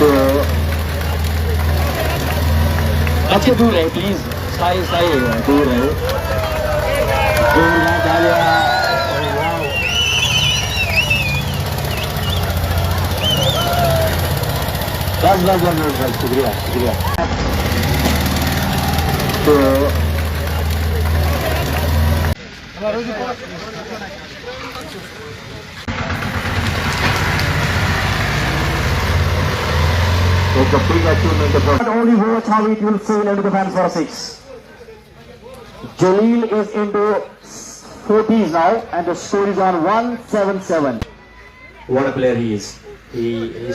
تو بچے دور رہے پلیز، سائے دور رہے، دور نہ ڈالیا۔ بس شکریہ۔ تو it's a big achievement. Not only watch how it will sail into the fans for a 6. Jalil is into 40s now and the score is on 177. What a player he is. He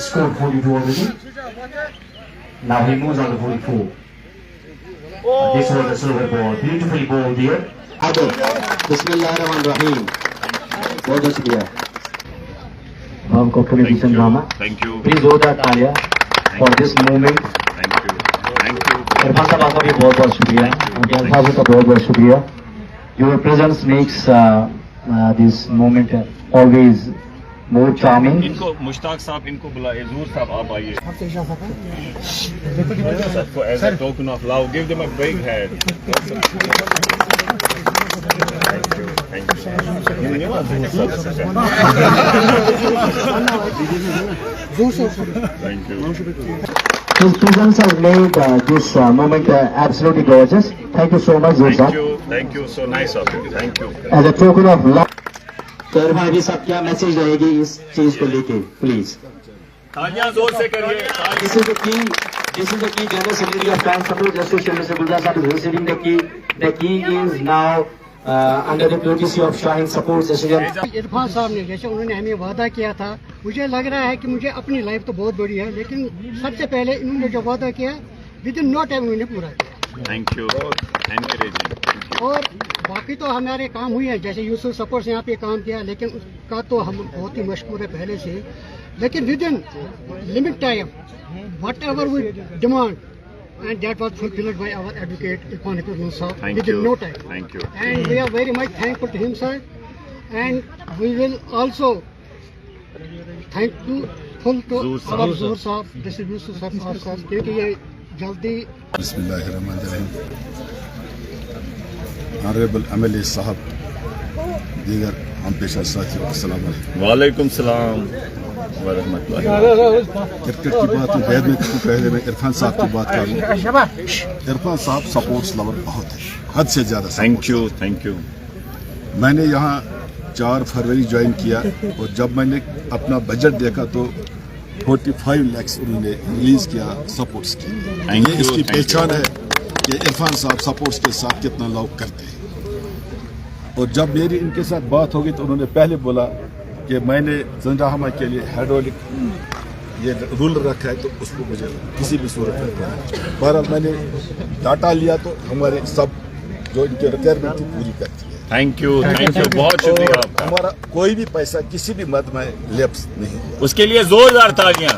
scored 42 already. Now he moves on to 44. This was a silver ball. Beautifully bowled here. Adil. Bismillahirrahmanirrahim. बहुत शुक्रिया आपको पूरी Kishan drama. Thank you. Please hold that तालियां for this moment. Thank you. Irfan साहब आपका भी बहुत बहुत शुक्रिया, अज्ञान साहब का बहुत बहुत शुक्रिया। Your presence makes this moment always more charming. इनको मुश्ताक साहब इनको बुलाए, ज़हूर साहब आप आइए। सबको as a token of love, give them a big hand. Thank you. His presence has made this moment absolutely gorgeous. Thank you so much, Zul sir. Thank you. So nice of you. Thank you. As a token of love. तो इरफान जी साहब क्या message रहेगी इस चीज को लेके please? तालियां जोर से करिए। This is the key general secretary of Fan Support Association, Mr. Gulzar Saab is receiving the key. The key is now under the courtesy of Shaheen Support Association. Irfan साहब ने जैसे उन्होंने हमें वादा किया था, मुझे लग रहा है कि मुझे अपनी लाइफ तो बहुत बड़ी है, लेकिन सबसे पहले इन्होंने जो वादा किया विद इन नो टाइम उन्होंने पूरा किया। Thank you. एनकरेजिंग। और बाकी तो हमारे काम हुई है, जैसे यूसुफ सपोर्ट से यहाँ पे काम किया, लेकिन उसका तो हम बहुत ही मशहूर है पहले से, लेकिन within limit time whatever we demand and that was fulfilled by our advocate Irfan Hakim sir within no time. Thank you. And we are very much thankful to him, sir. And we will also thankful to our Zuhur sahab, distribution sir, क्योंकि ये जल्दी। बिस्मिल्लाहिर्रहमानिर्रहीम। Honourable MLA साहब, दीगर हम पेशा साथियों, अस्सलाम वालेकुम। वालेकुम सलाम व रहमतुल्लाह। क्रिकेट की बात में बैद में पहले मैं इरफान साहब की बात करूँ। इरफान साहब सपोर्ट्स लवर बहुत है, हद से ज़्यादा। Thank you. मैंने यहाँ 4 फरवरी ज्वाइन किया और जब मैंने अपना बजट देखा तो 45 लाख उन्होंने रिलीज़ किया सपोर्ट्स की। ये इसकी पहचान है कि इरफान साहब सपोर्ट्स के साथ कितना लव करते हैं। और जब मेरी इनके साथ बात होगी तो उन्होंने पहले बोला कि मैंने ज़ंदाहमा के लिए हाइड्रोलिक ये रूल रखा है, तो उसको मुझे किसी भी सूरत में करना। बहरहाल मैंने डाटा लिया तो हमारे सब जो इनके रिक्वायरमेंट थी पूरी करती है। थैंक यू, बहुत शुक्रिया आपका। हमारा कोई भी पैसा किसी भी मद में लैप्स नहीं, उसके लिए जोरदार तालियां।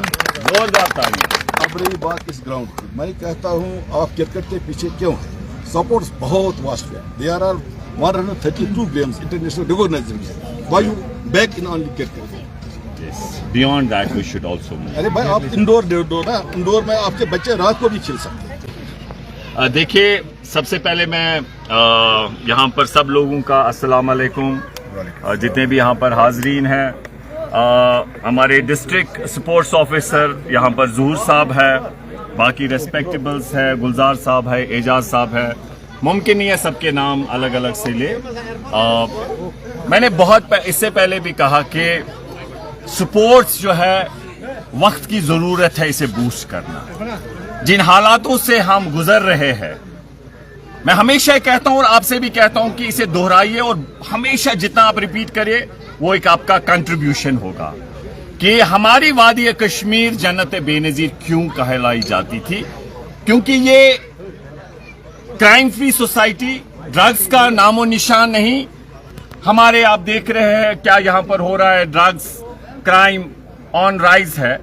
अब रही बात इस ग्राउंड की, मैं कहता हूँ आप क्रिकेट के पीछे क्यों हैं? सपोर्ट्स बहुत वास्ट है। There are 132 games international recognized. Why you back in only cricket? Beyond that we should also move. अरे भाई आप इंडोर दे दो ना, इंडोर में आपके बच्चे रात को भी खेल सकते हैं। देखिए, सबसे पहले मैं यहाँ पर सब लोगों का अस्सलाम वालेकुम, जितने भी यहाँ पर हाजरीन हैं। हमारे डिस्ट्रिक्ट स्पोर्ट्स ऑफिसर यहाँ पर ज़हूर साहब है, बाकी रेस्पेक्टेबल्स है, गुलजार साहब है, एजाज साहब है। मुमकिन नहीं है सबके नाम अलग अलग से ले। मैंने बहुत इससे पहले भी कहा कि स्पोर्ट्स जो है वक्त की ज़रूरत है इसे बूस्ट करना। जिन हालातों से हम गुजर रहे हैं, मैं हमेशा कहता हूं और आपसे भी कहता हूं कि इसे दोहराइए और हमेशा जितना आप रिपीट करिए वो एक आपका कंट्रीब्यूशन होगा कि हमारी वादी कश्मीर जन्नत बेनजीर क्यों कहलाई जाती थी। क्योंकि ये क्राइम फ्री सोसाइटी, ड्रग्स का नामो निशान नहीं। हमारे आप देख रहे हैं क्या यहां पर हो रहा है, ड्रग्स क्राइम ऑन राइज है।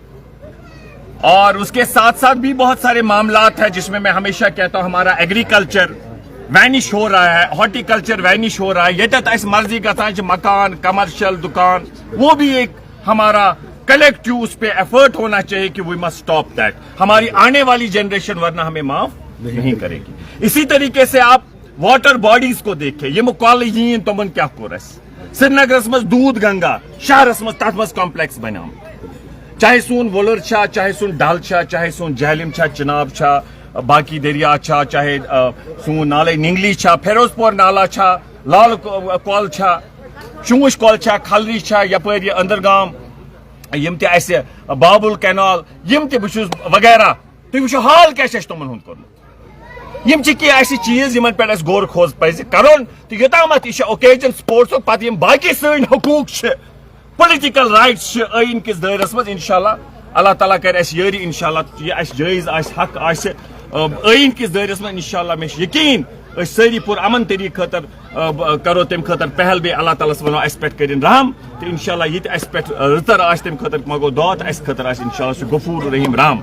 और उसके साथ साथ भी बहुत सारे मामलात हैं जिसमें मैं हमेशा कहता हूं हमारा एग्रीकल्चर वैनिश हो रहा है, हॉर्टिकल्चर वैनिश हो रहा है। ये इस मर्जी का था मकान, कमर्शियल दुकान, वो भी एक हमारा कलेक्टिव उस पे एफर्ट होना चाहिए कि वी मस्ट स्टॉप दैट. हमारी आने वाली जनरेशन वरना हमें माफ नहीं करेगी. इसी तरीके से आप वाटर बॉडीज को देखें. ये कॉलेज तमन क्या कोर श्रीनगरस मज दूध गंगा शहरस मज तथ मज कॉम्प्लेक्स बनाम, चाहे सोन वोलर छा, चाहे सोन डल छा, चाहे सोन जहलिम छा, चिनाब छा, बाकी दरिया छा, चाहे सोन नाले निंगली छा, फिरोजपुर नाला छा, लाल कॉल छा, चूश कॉल छा, खलरी छा, यपर अंदरगाम यम ते ऐसे बाबुल कैनाल यम ते बुछुस वगैरह. तुम वुचो हाल क्या तमन हुंद कोरमुत. यम की ऐसी चीज यमन पे गौर खोज पज करुन. तो योतामत यह ओकेजन स्पोर्ट्स पे बाकी सन हकूक पॉलिटिकल राइट्स आइन किस दायरस मज इंशाल्लाह अल्लाह ताला कर यारी इंशाल्लाह यह जायज हक आइन किस दायरस मज इंशाल्लाह मे यकीन सारी पुर अमन तरीक खतर करो तम खतर पहल बे अल्लाह ताला वनो अस पे कर रहम. तो इंशाल्लाह ये अस पे रतर तम खतर मगो दात अस खतर इंशाल्लाह गफूर रहीम राम.